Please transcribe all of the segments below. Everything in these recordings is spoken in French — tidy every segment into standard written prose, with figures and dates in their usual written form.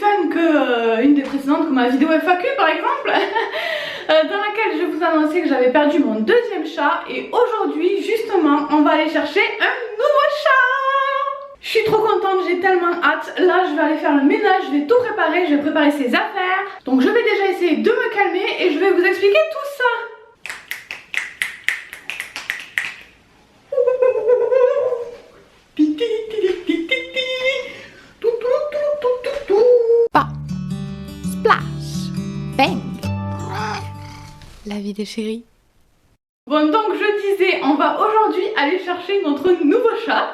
fun que une des précédentes, comme ma vidéo FAQ par exemple, dans laquelle je vous annonçais que j'avais perdu mon deuxième chat. Et aujourd'hui, justement, on va aller chercher un nouveau chat. Je suis trop contente, j'ai tellement hâte. Là, je vais aller faire le ménage, je vais tout préparer, je vais préparer ses affaires. Donc je vais déjà essayer de me calmer et je vais vous expliquer tout ça. Splash, bang. La vie des chéris. Bon, donc je disais, on va aujourd'hui aller chercher notre nouveau chat.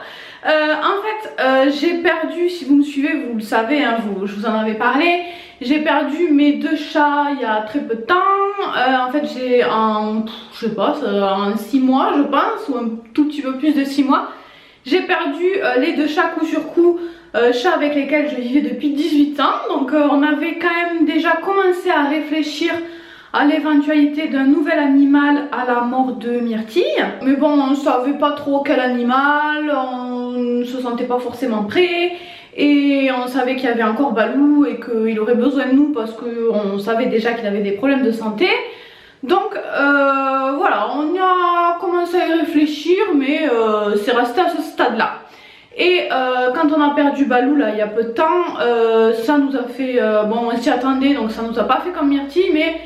En fait, j'ai perdu, si vous me suivez, vous le savez, hein, je vous en avais parlé. J'ai perdu mes deux chats il y a très peu de temps. En fait, j'ai je sais pas, en 6 mois, je pense, ou un tout petit peu plus de 6 mois. J'ai perdu les deux chats coup sur coup, chats avec lesquels je vivais depuis 18 ans. Donc on avait quand même déjà commencé à réfléchir à l'éventualité d'un nouvel animal à la mort de Myrtille. Mais bon, on ne savait pas trop quel animal, on ne se sentait pas forcément prêt. Et on savait qu'il y avait encore Balou et qu'il aurait besoin de nous parce qu'on savait déjà qu'il avait des problèmes de santé. Donc voilà, on y a commencé à y réfléchir, mais c'est resté à ce stade-là. Et quand on a perdu Balou là il y a peu de temps, ça nous a fait, bon on s'y attendait donc ça nous a pas fait comme Myrtille, mais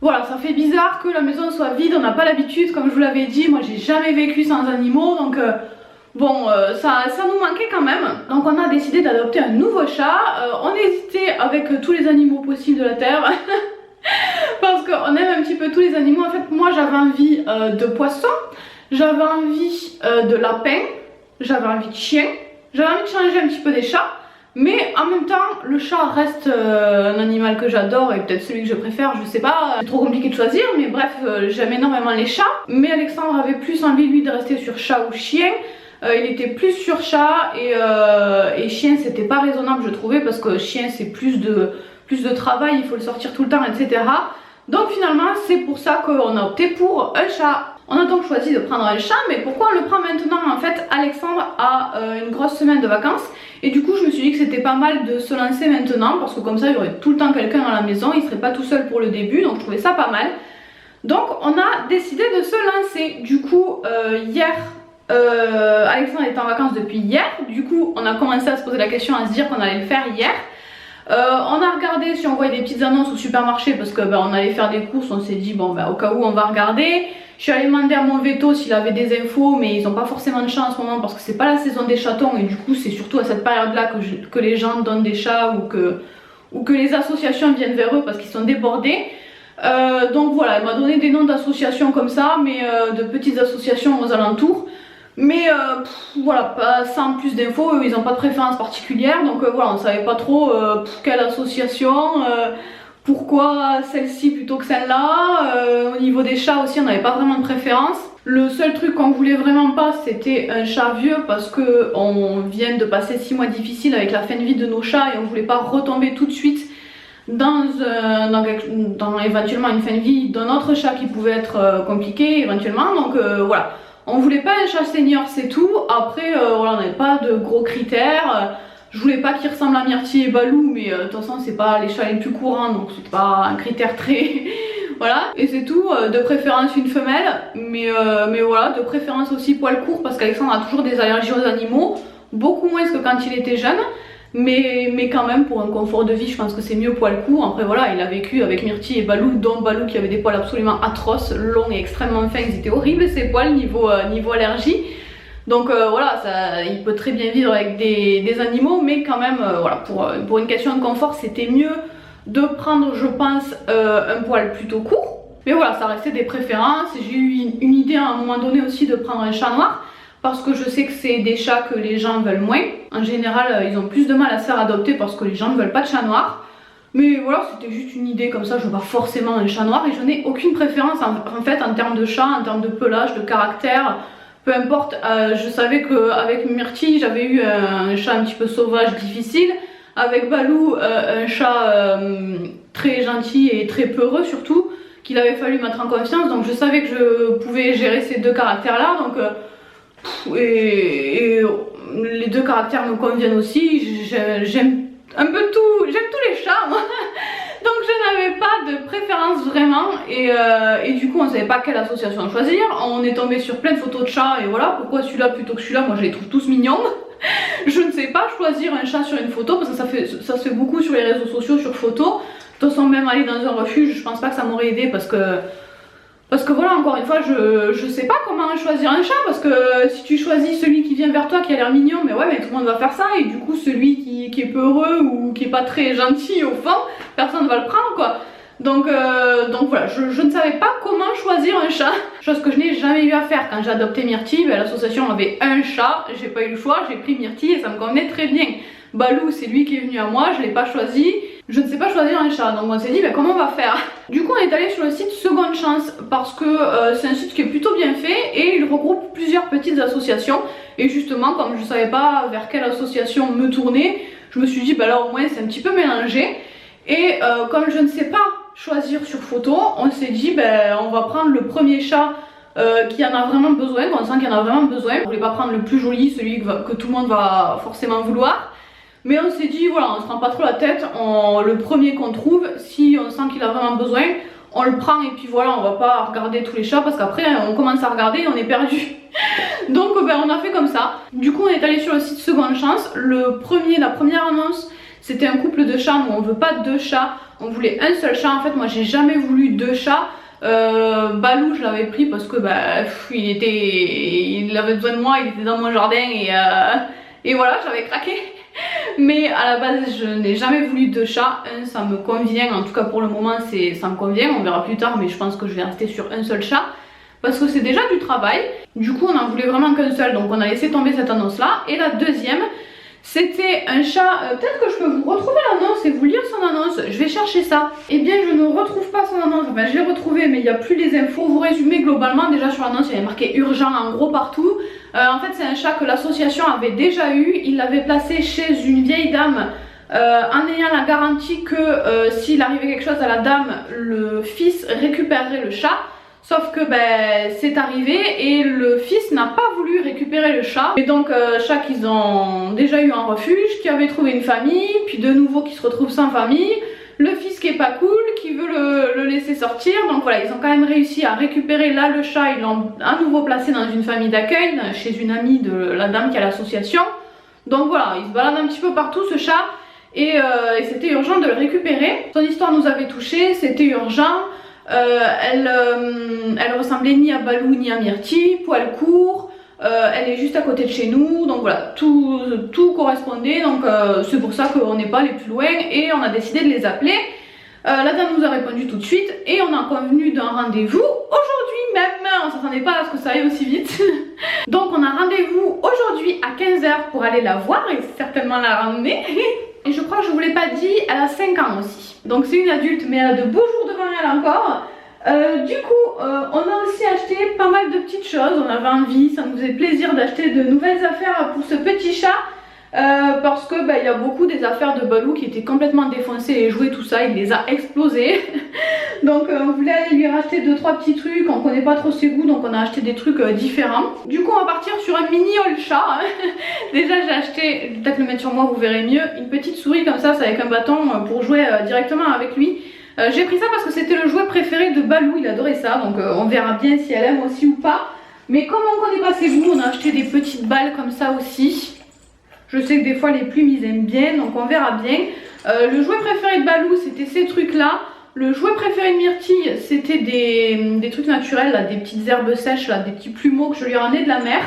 voilà, ça fait bizarre que la maison soit vide, on n'a pas l'habitude, comme je vous l'avais dit, moi j'ai jamais vécu sans animaux, donc bon, ça nous manquait quand même. Donc on a décidé d'adopter un nouveau chat, on hésitait avec tous les animaux possibles de la terre, parce qu'on aime un petit peu tous les animaux. En fait moi j'avais envie de poisson, j'avais envie de lapin, j'avais envie de chien, j'avais envie de changer un petit peu des chats. Mais en même temps, le chat reste un animal que j'adore et peut-être celui que je préfère, je sais pas, c'est trop compliqué de choisir, mais bref, j'aime énormément les chats. Mais Alexandre avait plus envie lui de rester sur chat ou chien, il était plus sur chat et chien c'était pas raisonnable je trouvais, parce que chien c'est plus de travail, il faut le sortir tout le temps, etc. Donc finalement c'est pour ça qu'on a opté pour un chat. On a donc choisi de prendre un chat, mais pourquoi on le prend maintenant? En fait, Alexandre a une grosse semaine de vacances et du coup je me suis dit que c'était pas mal de se lancer maintenant parce que comme ça il y aurait tout le temps quelqu'un à la maison, il serait pas tout seul pour le début, donc je trouvais ça pas mal. Donc on a décidé de se lancer. Du coup hier, Alexandre était en vacances depuis hier, du coup on a commencé à se poser la question, à se dire qu'on allait le faire hier. On a regardé si on voyait des petites annonces au supermarché parce que on allait faire des courses, on s'est dit bon au cas où on va regarder. Je suis allée demander à mon veto s'il avait des infos, mais ils n'ont pas forcément de chat en ce moment parce que c'est pas la saison des chatons et du coup c'est surtout à cette période là que les gens donnent des chats ou que les associations viennent vers eux parce qu'ils sont débordés. Donc voilà, elle m'a donné des noms d'associations comme ça, mais de petites associations aux alentours. Mais voilà, pas sans plus d'infos, ils n'ont pas de préférence particulière, donc voilà, on ne savait pas trop quelle association, pourquoi celle-ci plutôt que celle-là. Au niveau des chats aussi, on n'avait pas vraiment de préférence. Le seul truc qu'on voulait vraiment pas, c'était un chat vieux parce que on vient de passer 6 mois difficiles avec la fin de vie de nos chats et on voulait pas retomber tout de suite dans éventuellement une fin de vie d'un autre chat qui pouvait être compliqué éventuellement, donc voilà. On voulait pas un chat senior, c'est tout. Après voilà, on n'avait pas de gros critères. Je voulais pas qu'il ressemble à Myrtille et Balou, mais de toute façon c'est pas les chats les plus courants, donc c'est pas un critère très... voilà, et c'est tout. De préférence une femelle, mais voilà, de préférence aussi poil court parce qu'Alexandre a toujours des allergies aux animaux, beaucoup moins que quand il était jeune. Mais quand même pour un confort de vie je pense que c'est mieux poil court. Après voilà, il a vécu avec Myrtille et Balou, dont Balou qui avait des poils absolument atroces, longs et extrêmement fins, ils étaient horribles ces poils niveau allergie. Donc voilà, il peut très bien vivre avec des animaux, mais quand même voilà, pour une question de confort c'était mieux de prendre je pense un poil plutôt court. Mais voilà, ça restait des préférences. J'ai eu une idée à un moment donné aussi de prendre un chat noir, parce que je sais que c'est des chats que les gens veulent moins. En général, ils ont plus de mal à se faire adopter parce que les gens ne veulent pas de chat noir. Mais voilà, c'était juste une idée comme ça, je veux pas forcément un chat noir et je n'ai aucune préférence en fait en termes de chat, en termes de pelage, de caractère. Peu importe, je savais qu'avec Myrtille, j'avais eu un chat un petit peu sauvage, difficile. Avec Balou, un chat très gentil et très peureux surtout, qu'il avait fallu mettre en confiance. Donc je savais que je pouvais gérer ces deux caractères-là. Donc... et les deux caractères me conviennent aussi. J'aime un peu tout, j'aime tous les chats moi. Donc je n'avais pas de préférence vraiment et du coup on savait pas quelle association choisir. On est tombé sur plein de photos de chats et voilà, pourquoi celui-là plutôt que celui-là, moi je les trouve tous mignons. Je ne sais pas choisir un chat sur une photo parce que ça se fait beaucoup sur les réseaux sociaux, sur photo. De toute façon même aller dans un refuge, je pense pas que ça m'aurait aidé parce que voilà, encore une fois, je sais pas comment choisir un chat parce que si tu choisis celui qui vient vers toi qui a l'air mignon, mais ouais, mais tout le monde va faire ça et du coup celui qui est peureux ou qui est pas très gentil au fond, personne va le prendre quoi. Donc voilà, je ne savais pas comment choisir un chat, chose que je n'ai jamais eu à faire. Quand j'ai adopté Myrtille, ben, l'association avait un chat, j'ai pas eu le choix, j'ai pris Myrtille et ça me convenait très bien. Balou c'est lui qui est venu à moi, je l'ai pas choisi, je ne sais pas choisir un chat, donc on s'est dit ben, comment on va faire. Du coup on est allé sur le site Seconde Chance parce que c'est un site qui est plutôt bien fait et il regroupe plusieurs petites associations et justement comme je savais pas vers quelle association me tourner, je me suis dit ben là au moins c'est un petit peu mélangé et comme je ne sais pas choisir sur photo, on s'est dit ben on va prendre le premier chat qui en a vraiment besoin, qu'on sent qu'il en a vraiment besoin. On voulait pas prendre le plus joli, celui que tout le monde va forcément vouloir. Mais on s'est dit voilà, on se rend pas trop la tête, le premier qu'on trouve, si on sent qu'il a vraiment besoin, on le prend et puis voilà, on va pas regarder tous les chats parce qu'après on commence à regarder et on est perdu. Donc ben, on a fait comme ça. Du coup on est allé sur le site Seconde Chance. La première annonce c'était un couple de chats, mais on veut pas deux chats, on voulait un seul chat. En fait moi j'ai jamais voulu deux chats. Balou je l'avais pris parce que bah, il avait besoin de moi, il était dans mon jardin et voilà, j'avais craqué. Mais à la base je n'ai jamais voulu deux chats, un ça me convient, en tout cas pour le moment ça me convient, on verra plus tard mais je pense que je vais rester sur un seul chat parce que c'est déjà du travail. Du coup on en voulait vraiment qu'un seul, donc on a laissé tomber cette annonce là. Et la deuxième c'était un chat, peut-être que je peux vous retrouver l'annonce et vous lire son annonce, je vais chercher ça. Eh bien je ne retrouve pas son annonce, enfin je l'ai retrouvé mais il n'y a plus les infos. Pour vous résumer globalement, déjà sur l'annonce il y avait marqué urgent en gros partout. En fait c'est un chat que l'association avait déjà eu, il l'avait placé chez une vieille dame en ayant la garantie que s'il arrivait quelque chose à la dame, le fils récupérerait le chat. Sauf que ben, c'est arrivé et le fils n'a pas voulu récupérer le chat. Et donc chat qu'ils ont déjà eu en refuge, qui avait trouvé une famille, puis de nouveau qui se retrouve sans famille. Le fils qui est pas cool, qui veut le laisser sortir. Donc voilà, ils ont quand même réussi à récupérer là le chat. Ils l'ont à nouveau placé dans une famille d'accueil, chez une amie de la dame qui a l'association. Donc voilà, il se balade un petit peu partout ce chat. Et c'était urgent de le récupérer. Son histoire nous avait touché, c'était urgent. Elle ressemblait ni à Balou ni à Myrtille, poil court, elle est juste à côté de chez nous, donc voilà, tout correspondait, donc c'est pour ça qu'on n'est pas allé plus loin et on a décidé de les appeler. La dame nous a répondu tout de suite et on a convenu d'un rendez-vous aujourd'hui même, on s'attendait pas à ce que ça aille aussi vite. Donc on a rendez-vous aujourd'hui à 15 h pour aller la voir et certainement la ramener. Et je crois que je vous l'ai pas dit, elle a 5 ans aussi. Donc c'est une adulte mais elle a de beaux jours devant elle encore. Du coup on a aussi acheté pas mal de petites choses, on avait envie, ça nous faisait plaisir d'acheter de nouvelles affaires pour ce petit chat. Parce que bah, il y a beaucoup des affaires de Balou qui étaient complètement défoncées, les jouets tout ça, il les a explosés. Donc on voulait aller lui racheter 2-3 petits trucs, on connaît pas trop ses goûts donc on a acheté des trucs différents. Du coup on va partir sur un mini haul chat. Déjà j'ai acheté, peut-être le mettre sur moi vous verrez mieux, une petite souris comme ça, c'est avec un bâton pour jouer directement avec lui. J'ai pris ça parce que c'était le jouet préféré de Balou, il adorait ça, donc on verra bien si elle aime aussi ou pas. Mais comme on connaît pas ses goûts, on a acheté des petites balles comme ça aussi. Je sais que des fois les plumes ils aiment bien, donc on verra bien. Le jouet préféré de Balou c'était ces trucs là. Le jouet préféré de Myrtille c'était des trucs naturels, là, des petites herbes sèches, là, des petits plumeaux que je lui ai ramenés de la mer.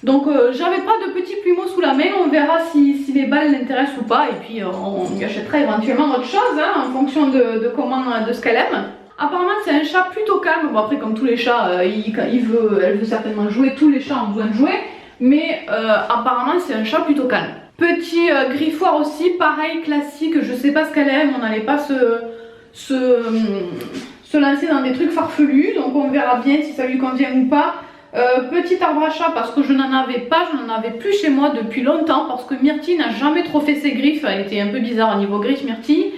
Donc j'avais pas de petits plumeaux sous la main, on verra si les balles l'intéressent ou pas. Et puis on lui achètera éventuellement autre chose hein, en fonction de ce qu'elle aime. Apparemment c'est un chat plutôt calme, bon après comme tous les chats, elle veut certainement jouer, tous les chats ont besoin de jouer. Mais apparemment c'est un chat plutôt calme. Petit griffoir aussi, pareil, classique, je sais pas ce qu'elle aime, on n'allait pas se lancer dans des trucs farfelus, donc on verra bien si ça lui convient ou pas. Petit arbre à chat parce que je n'en avais pas, je n'en avais plus chez moi depuis longtemps parce que Myrtille n'a jamais trop fait ses griffes, elle était un peu bizarre au niveau griffes Myrtille.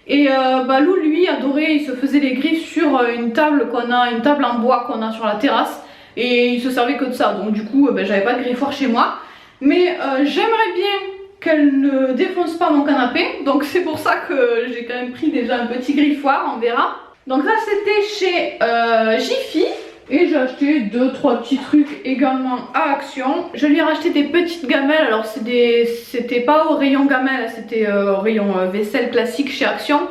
Et Balou lui adorait, il se faisait les griffes sur une table en bois qu'on a sur la terrasse. Et il se servait que de ça, donc du coup j'avais pas de griffoir chez moi. Mais j'aimerais bien qu'elle ne défonce pas mon canapé. Donc c'est pour ça que j'ai quand même pris déjà un petit griffoir, on verra. Donc ça c'était chez Jiffy. Et j'ai acheté 2-3 petits trucs également à Action. Je lui ai racheté des petites gamelles. Alors c'était pas au rayon gamelle, c'était au rayon vaisselle classique chez Action.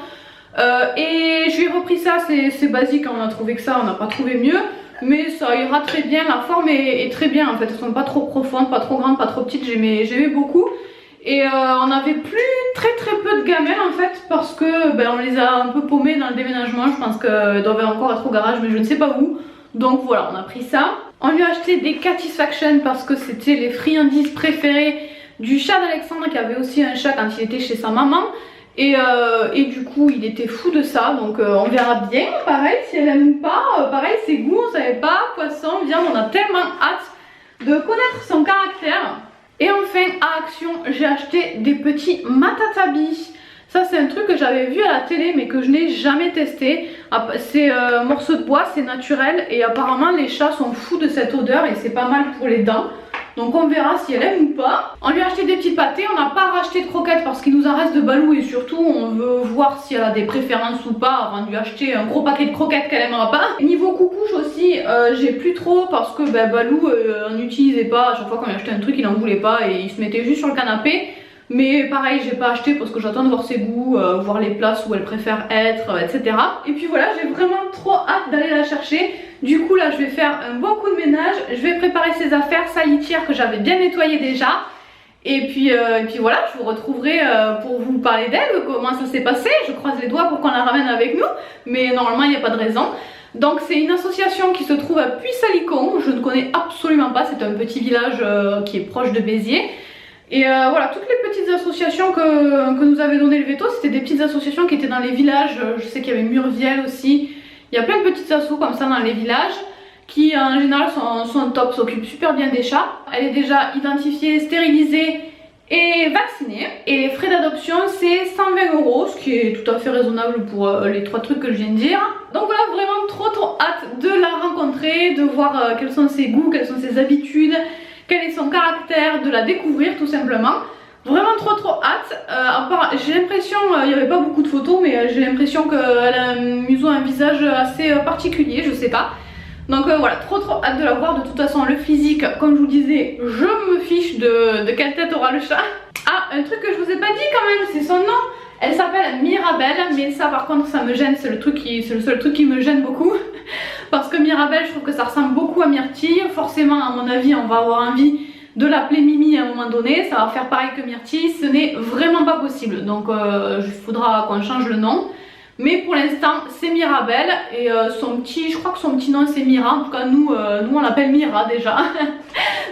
Et je lui ai repris ça, c'est basique, on a trouvé que ça, on n'a pas trouvé mieux. Mais ça ira très bien, la forme est très bien en fait. Elles sont pas trop profondes, pas trop grandes, pas trop petites, j'aimais beaucoup. Et on avait plus très peu de gamelles en fait parce que on les a un peu paumées dans le déménagement. Je pense qu'elles doivent encore être au garage mais je ne sais pas où. Donc voilà, on a pris ça. On lui a acheté des Catisfaction parce que c'était les friandises préférées du chat d'Alexandre qui avait aussi un chat quand il était chez sa maman. Et du coup il était fou de ça, donc on verra bien, pareil si elle aime ou pas, pareil ses goûts on savait pas, poisson, viande, on a tellement hâte de connaître son caractère. Et enfin à Action j'ai acheté des petits Matatabi. Ça c'est un truc que j'avais vu à la télé mais que je n'ai jamais testé. C'est morceau de bois, c'est naturel et apparemment les chats sont fous de cette odeur et c'est pas mal pour les dents. Donc on verra si elle aime ou pas. On lui a acheté des petites pâtés, on n'a pas racheté de croquettes parce qu'il nous en reste de Balou et surtout on veut voir si elle a des préférences ou pas avant de lui acheter un gros paquet de croquettes qu'elle aimera pas. Niveau coucouche aussi, j'ai plus trop parce que Balou n'utilisait pas, à chaque fois qu'on lui achetait un truc il en voulait pas et il se mettait juste sur le canapé. Mais pareil j'ai pas acheté parce que j'attends de voir ses goûts, voir les places où elle préfère être, etc. Et puis voilà, j'ai vraiment trop hâte d'aller la chercher. Du coup là je vais faire un bon coup de ménage, je vais préparer ses affaires, sa litière que j'avais bien nettoyée déjà. Et puis voilà, je vous retrouverai pour vous parler d'elle, comment ça s'est passé. Je croise les doigts pour qu'on la ramène avec nous, mais normalement il n'y a pas de raison. Donc c'est une association qui se trouve à Puy-Salicon, je ne connais absolument pas, c'est un petit village qui est proche de Béziers. Et voilà, toutes les petites associations que nous avait donné le veto, c'était des petites associations qui étaient dans les villages. Je sais qu'il y avait Murviel aussi. Il y a plein de petites assos comme ça dans les villages qui en général sont top, s'occupent super bien des chats. Elle est déjà identifiée, stérilisée et vaccinée. Et les frais d'adoption c'est 120 €, ce qui est tout à fait raisonnable pour les 3 trucs que je viens de dire. Donc voilà, vraiment trop hâte de la rencontrer, de voir quels sont ses goûts, quelles sont ses habitudes, quel est son caractère, de la découvrir tout simplement. Vraiment trop hâte. J'ai l'impression, il n'y avait pas beaucoup de photos mais j'ai l'impression qu'elle a un visage assez particulier, je sais pas. Donc voilà, trop hâte de la voir. De toute façon le physique, comme je vous disais, je me fiche de quelle tête aura le chat. Ah, un truc que je vous ai pas dit quand même, c'est son nom. Elle s'appelle Mirabelle, mais ça par contre ça me gêne, c'est le seul truc qui me gêne beaucoup. Parce que Mirabelle, je trouve que ça ressemble beaucoup à Myrtille. Forcément à mon avis on va avoir envie de l'appeler Mimi à un moment donné, ça va faire pareil que Myrtille, ce n'est vraiment pas possible. Donc il faudra qu'on change le nom. Mais pour l'instant c'est Mirabelle et je crois que son petit nom c'est Mira. En tout cas nous on l'appelle Mira déjà.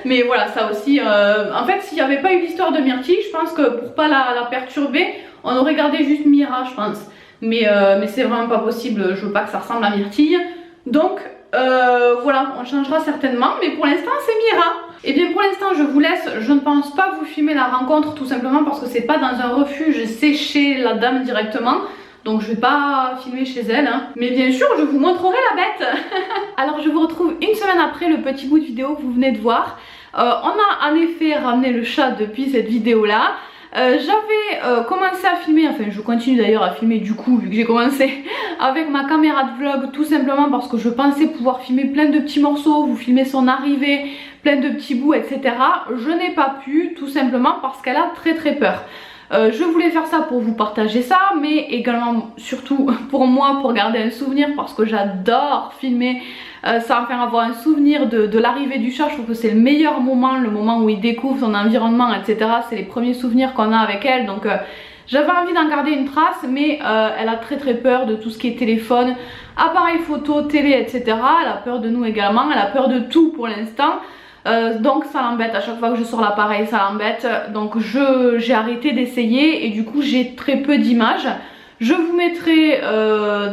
Mais voilà, ça aussi, en fait s'il n'y avait pas eu l'histoire de Myrtille, je pense que pour pas la perturber, on aurait gardé juste Mira je pense. Mais c'est vraiment pas possible, je veux pas que ça ressemble à Myrtille. Donc voilà, on changera certainement, mais pour l'instant c'est Mira. Et bien pour l'instant je vous laisse, je ne pense pas vous filmer la rencontre tout simplement parce que c'est pas dans un refuge, c'est chez la dame directement. Donc je vais pas filmer chez elle hein. Mais bien sûr je vous montrerai la bête. Alors je vous retrouve une semaine après le petit bout de vidéo que vous venez de voir. On a en effet ramené le chat depuis cette vidéo là. J'avais commencé à filmer, enfin je continue d'ailleurs à filmer du coup vu que j'ai commencé avec ma caméra de vlog tout simplement parce que je pensais pouvoir filmer plein de petits morceaux, vous filmer son arrivée, plein de petits bouts etc. Je n'ai pas pu tout simplement parce qu'elle a très peur. Je voulais faire ça pour vous partager ça mais également surtout pour moi pour garder un souvenir parce que j'adore filmer. Ça va faire avoir un souvenir de l'arrivée du chat. Je trouve que c'est le meilleur moment, le moment où il découvre son environnement etc. C'est les premiers souvenirs qu'on a avec elle donc j'avais envie d'en garder une trace mais elle a très peur de tout ce qui est téléphone, appareil photo, télé etc. Elle a peur de nous également, elle a peur de tout pour l'instant. Donc ça l'embête, à chaque fois que je sors l'appareil ça l'embête. Donc j'ai arrêté d'essayer et du coup j'ai très peu d'images. Je vous mettrai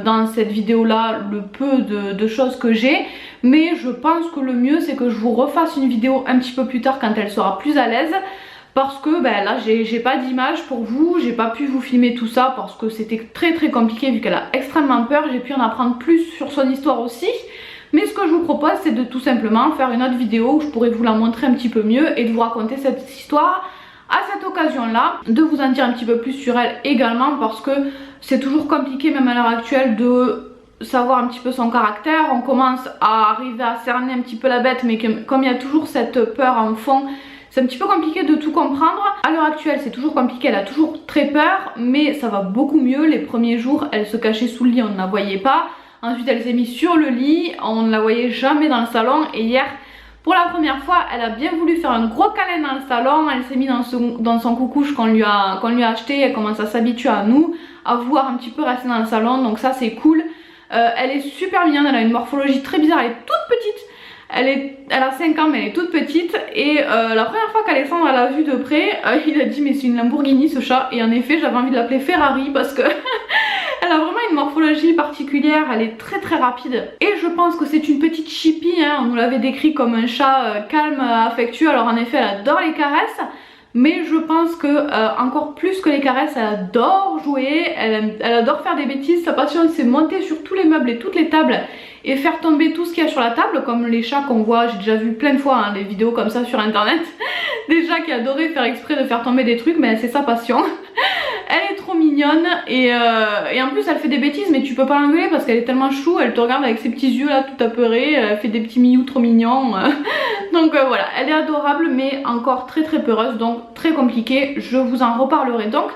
dans cette vidéo là le peu de choses que j'ai. Mais je pense que le mieux c'est que je vous refasse une vidéo un petit peu plus tard quand elle sera plus à l'aise. Parce que là j'ai pas d'image pour vous, j'ai pas pu vous filmer tout ça parce que c'était très compliqué vu qu'elle a extrêmement peur. J'ai pu en apprendre plus sur son histoire aussi. Mais ce que je vous propose c'est de tout simplement faire une autre vidéo où je pourrais vous la montrer un petit peu mieux et de vous raconter cette histoire à cette occasion-là de vous en dire un petit peu plus sur elle également, parce que c'est toujours compliqué même à l'heure actuelle de savoir un petit peu son caractère. On commence à arriver à cerner un petit peu la bête, mais comme il y a toujours cette peur en fond, c'est un petit peu compliqué de tout comprendre. À l'heure actuelle c'est toujours compliqué, elle a toujours très peur, mais ça va beaucoup mieux. Les premiers jours elle se cachait sous le lit, on ne la voyait pas. Ensuite elle s'est mise sur le lit, on ne la voyait jamais dans le salon. Et hier, pour la première fois, elle a bien voulu faire un gros câlin dans le salon. Elle s'est mise dans son coucouche qu'on lui a acheté. Elle commence à s'habituer à nous, à vouloir un petit peu rester dans le salon, donc ça c'est cool. Elle est super mignonne, elle a une morphologie très bizarre, elle est toute petite. Elle a 5 ans mais elle est toute petite. Et la première fois qu'Alexandre l'a vue de près, il a dit mais c'est une Lamborghini ce chat. Et en effet j'avais envie de l'appeler Ferrari parce que elle a vraiment une morphologie particulière, elle est très très rapide. Et je pense que c'est une petite chippie, hein. On nous l'avait décrit comme un chat calme, affectueux. Alors en effet elle adore les caresses, mais je pense que encore plus que les caresses, elle adore jouer, elle adore faire des bêtises. Sa passion c'est monter sur tous les meubles et toutes les tables et faire tomber tout ce qu'il y a sur la table, comme les chats qu'on voit. J'ai déjà vu plein de fois hein, des vidéos comme ça sur internet, des chats qui adoraient faire exprès de faire tomber des trucs, mais c'est sa passion. Elle est trop mignonne et en plus elle fait des bêtises, mais tu peux pas l'engueuler parce qu'elle est tellement chou. Elle te regarde avec ses petits yeux là tout apeurés, elle fait des petits mignous trop mignons. Donc voilà, elle est adorable mais encore très très peureuse, donc très compliqué. Je vous en reparlerai donc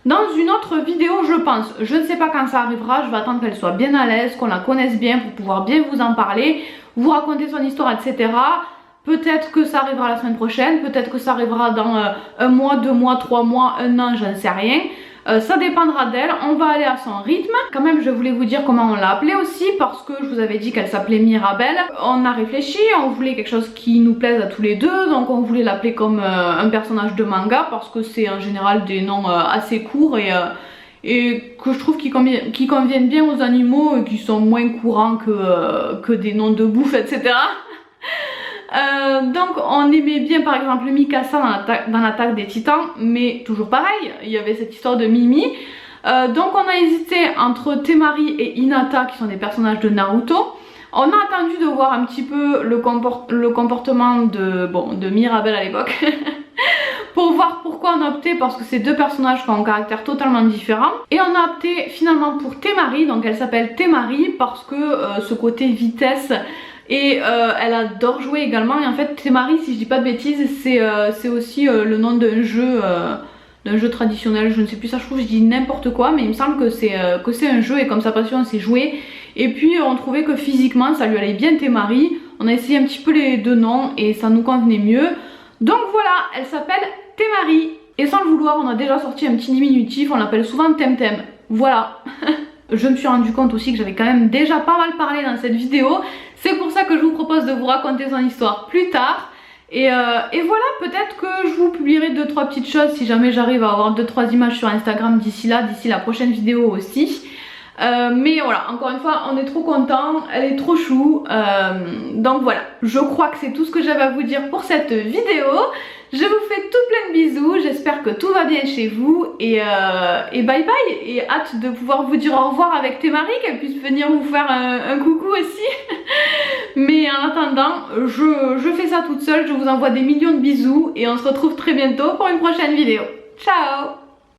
dans une autre vidéo je pense. Je ne sais pas quand ça arrivera, je vais attendre qu'elle soit bien à l'aise, qu'on la connaisse bien pour pouvoir bien vous en parler, vous raconter son histoire etc. Peut-être que ça arrivera la semaine prochaine, peut-être que ça arrivera dans 1 mois, 2 mois, 3 mois, 1 an, j'en sais rien. Ça dépendra d'elle, on va aller à son rythme. Quand même je voulais vous dire comment on l'a appelée aussi, parce que je vous avais dit qu'elle s'appelait Mirabelle. On a réfléchi, on voulait quelque chose qui nous plaise à tous les deux, donc on voulait l'appeler comme un personnage de manga, parce que c'est en général des noms assez courts et que je trouve qui conviennent bien aux animaux et qui sont moins courants que des noms de bouffe etc. Donc on aimait bien par exemple Mikasa dans l'attaque des titans, mais toujours pareil, il y avait cette histoire de Mimi. Donc on a hésité entre Temari et Hinata qui sont des personnages de Naruto. On a attendu de voir un petit peu le comportement de Mirabelle à l'époque pour voir pourquoi on a opté, parce que c'est deux personnages qui ont un caractère totalement différent. Et on a opté finalement pour Temari, donc elle s'appelle Temari parce que ce côté vitesse. Et elle adore jouer également. Et en fait Temari, si je dis pas de bêtises, c'est aussi le nom d'un jeu traditionnel. Je ne sais plus, ça je trouve je dis n'importe quoi, mais il me semble que c'est un jeu et comme sa passion c'est jouer. Et puis on trouvait que physiquement ça lui allait bien Temari. On a essayé un petit peu les deux noms et ça nous convenait mieux. Donc voilà, elle s'appelle Temari. Et sans le vouloir on a déjà sorti un petit diminutif, on l'appelle souvent Temtem. Voilà. Je me suis rendu compte aussi que j'avais quand même déjà pas mal parlé dans cette vidéo. C'est pour ça que je vous propose de vous raconter son histoire plus tard. Et voilà, peut-être que je vous publierai 2-3 petites choses si jamais j'arrive à avoir 2-3 images sur Instagram d'ici là, d'ici la prochaine vidéo aussi. Mais voilà, encore une fois, on est trop contents, elle est trop chou. Donc voilà, je crois que c'est tout ce que j'avais à vous dire pour cette vidéo. Je vous fais tout plein de bisous, j'espère que tout va bien chez vous et bye bye. Et hâte de pouvoir vous dire au revoir avec Temari, qu'elle puisse venir vous faire un coucou aussi. Mais en attendant, je fais ça toute seule, je vous envoie des millions de bisous et on se retrouve très bientôt pour une prochaine vidéo. Ciao!